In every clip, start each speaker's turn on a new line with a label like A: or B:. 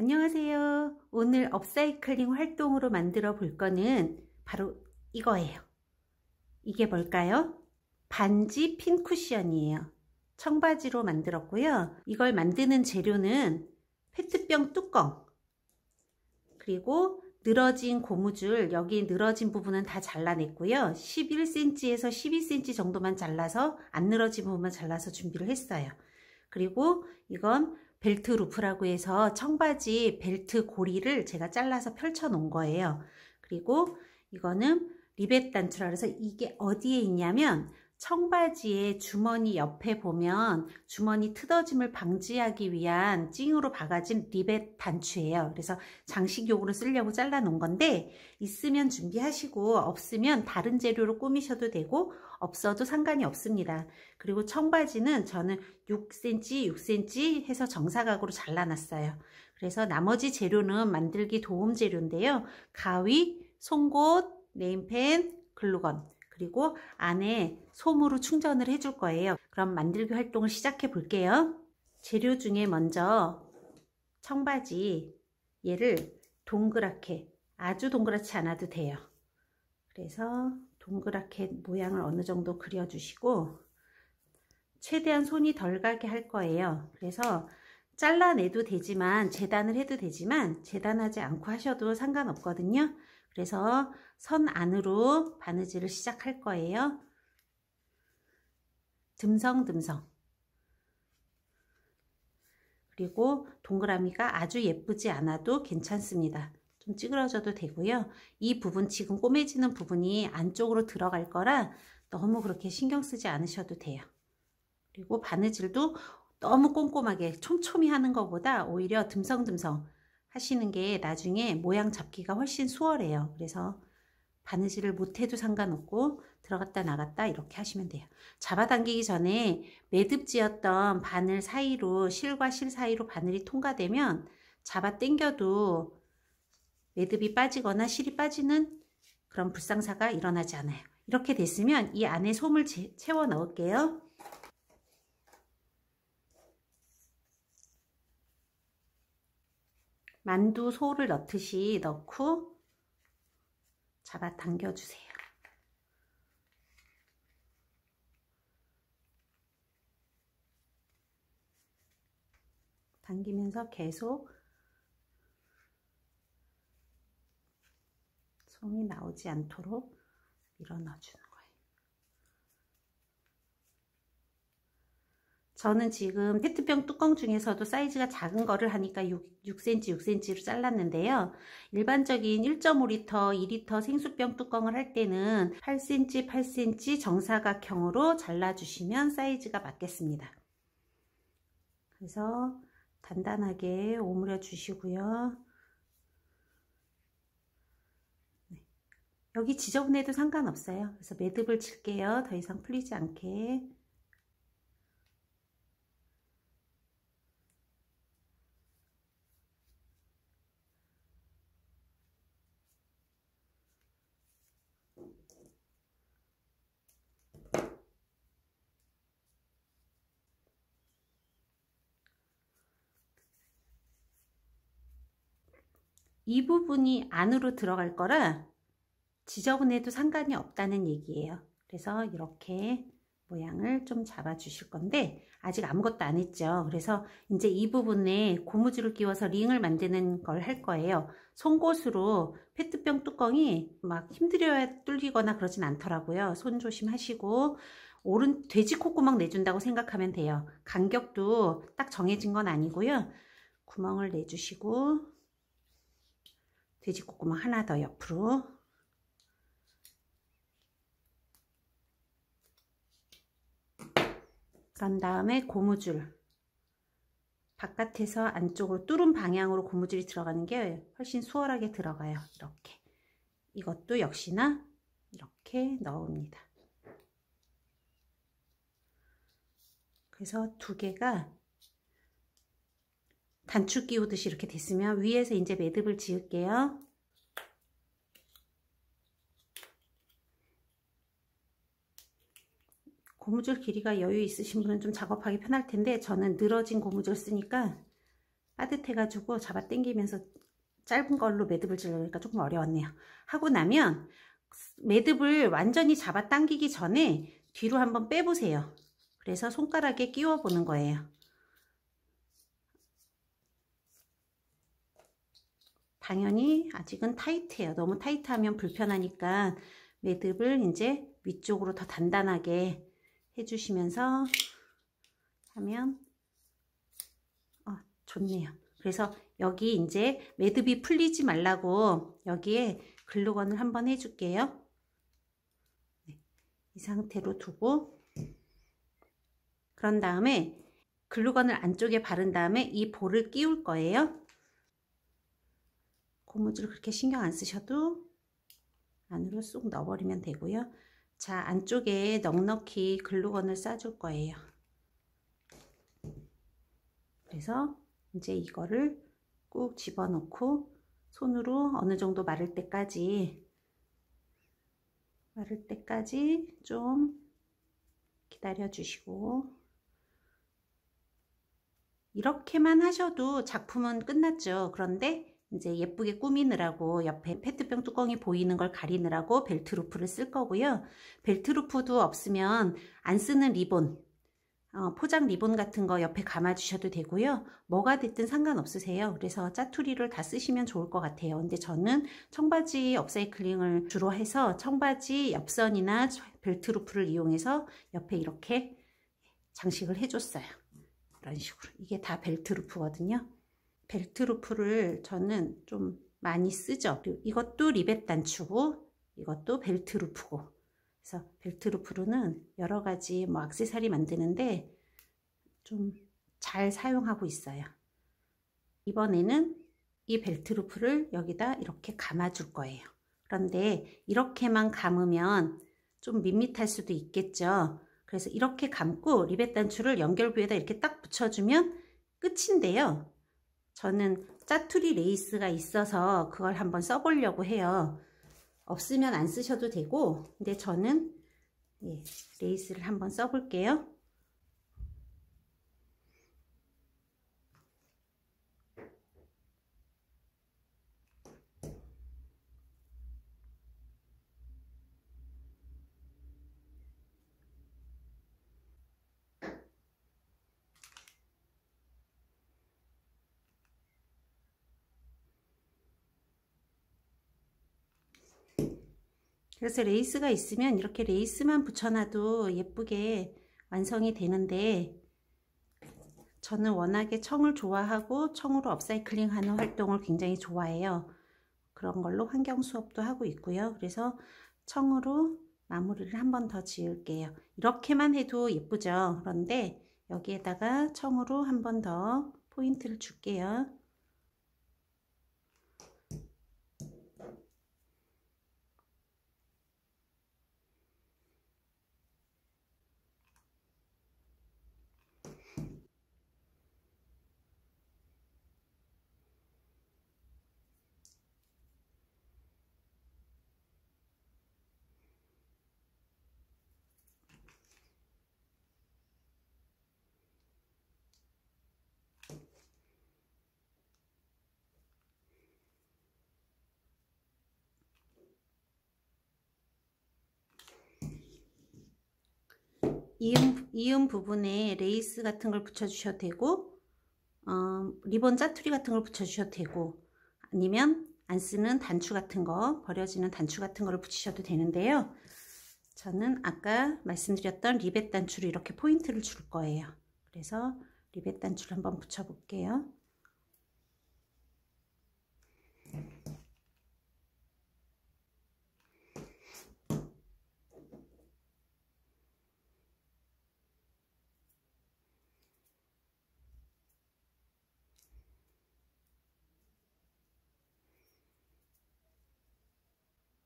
A: 안녕하세요. 오늘 업사이클링 활동으로 만들어 볼 거는 바로 이거예요. 이게 뭘까요? 반지 핀 쿠션이에요. 청바지로 만들었고요. 이걸 만드는 재료는 페트병 뚜껑, 그리고 늘어진 고무줄, 여기 늘어진 부분은 다 잘라냈고요. 11cm에서 12cm 정도만 잘라서 안 늘어진 부분만 잘라서 준비를 했어요. 그리고 이건 벨트 루프라고 해서 청바지 벨트 고리를 제가 잘라서 펼쳐 놓은 거예요. 그리고 이거는 리벳 단추라 그래서 이게 어디에 있냐면 청바지의 주머니 옆에 보면 주머니 뜯어짐을 방지하기 위한 찡으로 박아진 리벳 단추예요. 그래서 장식용으로 쓰려고 잘라 놓은 건데 있으면 준비하시고 없으면 다른 재료로 꾸미셔도 되고 없어도 상관이 없습니다. 그리고 청바지는 저는 6cm, 6cm 해서 정사각으로 잘라놨어요. 그래서 나머지 재료는 만들기 도움 재료인데요. 가위, 송곳, 네임펜, 글루건, 그리고 안에 솜으로 충전을 해줄 거예요. 그럼 만들기 활동을 시작해 볼게요. 재료 중에 먼저 청바지, 얘를 동그랗게, 아주 동그랗지 않아도 돼요. 그래서 동그랗게 모양을 어느 정도 그려주시고 최대한 손이 덜 가게 할 거예요. 그래서 잘라내도 되지만 재단을 해도 되지만 재단하지 않고 하셔도 상관없거든요. 그래서 선 안으로 바느질을 시작할 거예요. 듬성듬성. 그리고 동그라미가 아주 예쁘지 않아도 괜찮습니다. 좀 찌그러져도 되고요. 이 부분 지금 꼬매지는 부분이 안쪽으로 들어갈 거라 너무 그렇게 신경 쓰지 않으셔도 돼요. 그리고 바느질도 너무 꼼꼼하게 촘촘히 하는 것보다 오히려 듬성듬성 하시는 게 나중에 모양 잡기가 훨씬 수월해요. 그래서 바느질을 못해도 상관없고 들어갔다 나갔다 이렇게 하시면 돼요. 잡아당기기 전에 매듭지었던 바늘 사이로, 실과 실 사이로 바늘이 통과되면 잡아 당겨도 매듭이 빠지거나 실이 빠지는 그런 불상사가 일어나지 않아요. 이렇게 됐으면 이 안에 솜을 채워 넣을게요. 만두 소를 넣듯이 넣고 잡아 당겨주세요. 당기면서 계속 솜이 나오지 않도록 밀어 넣어주는 거예요. 저는 지금 페트병 뚜껑 중에서도 사이즈가 작은 거를 하니까 6cm, 6cm로 잘랐는데요. 일반적인 1.5L, 2L 생수병 뚜껑을 할 때는 8cm, 8cm 정사각형으로 잘라주시면 사이즈가 맞겠습니다. 그래서 단단하게 오므려 주시고요. 네. 여기 지저분해도 상관없어요. 그래서 매듭을 칠게요. 더 이상 풀리지 않게. 이 부분이 안으로 들어갈 거라 지저분해도 상관이 없다는 얘기예요. 그래서 이렇게 모양을 좀 잡아 주실 건데 아직 아무것도 안 했죠. 그래서 이제 이 부분에 고무줄을 끼워서 링을 만드는 걸 할 거예요. 송곳으로 페트병 뚜껑이 막 힘들어야 뚫리거나 그러진 않더라고요. 손 조심하시고 오른 돼지 콧구멍 내준다고 생각하면 돼요. 간격도 딱 정해진 건 아니고요. 구멍을 내주시고 돼지 콧구멍 하나 더 옆으로 그런 다음에 고무줄 바깥에서 안쪽으로 뚫은 방향으로 고무줄이 들어가는 게 훨씬 수월하게 들어가요. 이렇게 이것도 역시나 이렇게 넣습니다. 그래서 두 개가 단추 끼우듯이 이렇게 됐으면 위에서 이제 매듭을 지을게요. 고무줄 길이가 여유 있으신 분은 좀 작업하기 편할 텐데 저는 늘어진 고무줄 쓰니까 빠듯해가지고 잡아 당기면서 짧은 걸로 매듭을 지르니까 조금 어려웠네요. 하고 나면 매듭을 완전히 잡아 당기기 전에 뒤로 한번 빼보세요. 그래서 손가락에 끼워 보는 거예요. 당연히 아직은 타이트해요. 너무 타이트하면 불편하니까 매듭을 이제 위쪽으로 더 단단하게 해주시면서 하면 좋네요. 그래서 여기 이제 매듭이 풀리지 말라고 여기에 글루건을 한번 해줄게요. 네, 이 상태로 두고 그런 다음에 글루건을 안쪽에 바른 다음에 이 볼을 끼울 거예요. 고무줄 그렇게 신경 안 쓰셔도 안으로 쏙 넣어버리면 되고요. 자, 안쪽에 넉넉히 글루건을 싸줄 거예요. 그래서 이제 이거를 꾹 집어넣고 손으로 어느 정도 마를 때까지 좀 기다려 주시고, 이렇게만 하셔도 작품은 끝났죠. 그런데 이제 예쁘게 꾸미느라고 옆에 페트병 뚜껑이 보이는 걸 가리느라고 벨트 루프를 쓸 거고요. 벨트 루프도 없으면 안 쓰는 리본, 포장 리본 같은 거 옆에 감아 주셔도 되고요. 뭐가 됐든 상관없으세요. 그래서 짜투리를 다 쓰시면 좋을 것 같아요. 근데 저는 청바지 업사이클링을 주로 해서 청바지 옆선이나 벨트 루프를 이용해서 옆에 이렇게 장식을 해줬어요. 이런 식으로. 이게 다 벨트 루프거든요. 벨트 루프를 저는 좀 많이 쓰죠. 그리고 이것도 리벳 단추고 이것도 벨트 루프고. 그래서 벨트 루프로는 여러 가지 뭐 액세서리 만드는데 좀 잘 사용하고 있어요. 이번에는 이 벨트 루프를 여기다 이렇게 감아 줄 거예요. 그런데 이렇게만 감으면 좀 밋밋할 수도 있겠죠. 그래서 이렇게 감고 리벳 단추를 연결 부에다 이렇게 딱 붙여주면 끝인데요. 저는 짜투리 레이스가 있어서 그걸 한번 써보려고 해요. 없으면 안 쓰셔도 되고, 근데 저는 레이스를 한번 써볼게요. 그래서 레이스가 있으면 이렇게 레이스만 붙여놔도 예쁘게 완성이 되는데, 저는 워낙에 청을 좋아하고 청으로 업사이클링 하는 활동을 굉장히 좋아해요. 그런 걸로 환경 수업도 하고 있고요. 그래서 청으로 마무리를 한 번 더 지을게요. 이렇게만 해도 예쁘죠. 그런데 여기에다가 청으로 한 번 더 포인트를 줄게요. 이음 부분에 레이스 같은 걸 붙여주셔도 되고, 리본 짜투리 같은 걸 붙여주셔도 되고, 아니면 안 쓰는 단추 같은 거, 버려지는 단추 같은 거를 붙이셔도 되는데요. 저는 아까 말씀드렸던 리벳 단추를 이렇게 포인트를 줄 거예요. 그래서 리벳 단추를 한번 붙여 볼게요.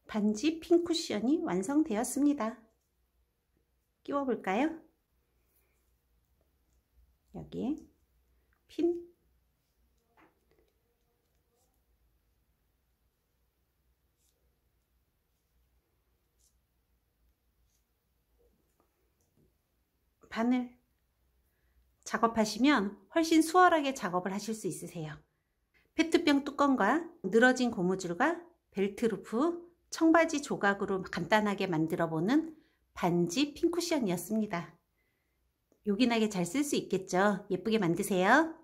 A: 반지 핀 쿠션이 완성되었습니다. 끼워 볼까요? 여기에 핀, 바늘, 작업하시면 훨씬 수월하게 작업을 하실 수 있으세요. 페트병 뚜껑과 늘어진 고무줄과 벨트루프, 청바지 조각으로 간단하게 만들어보는 반지 핀쿠션이었습니다. 요긴하게 잘 쓸 수 있겠죠? 예쁘게 만드세요.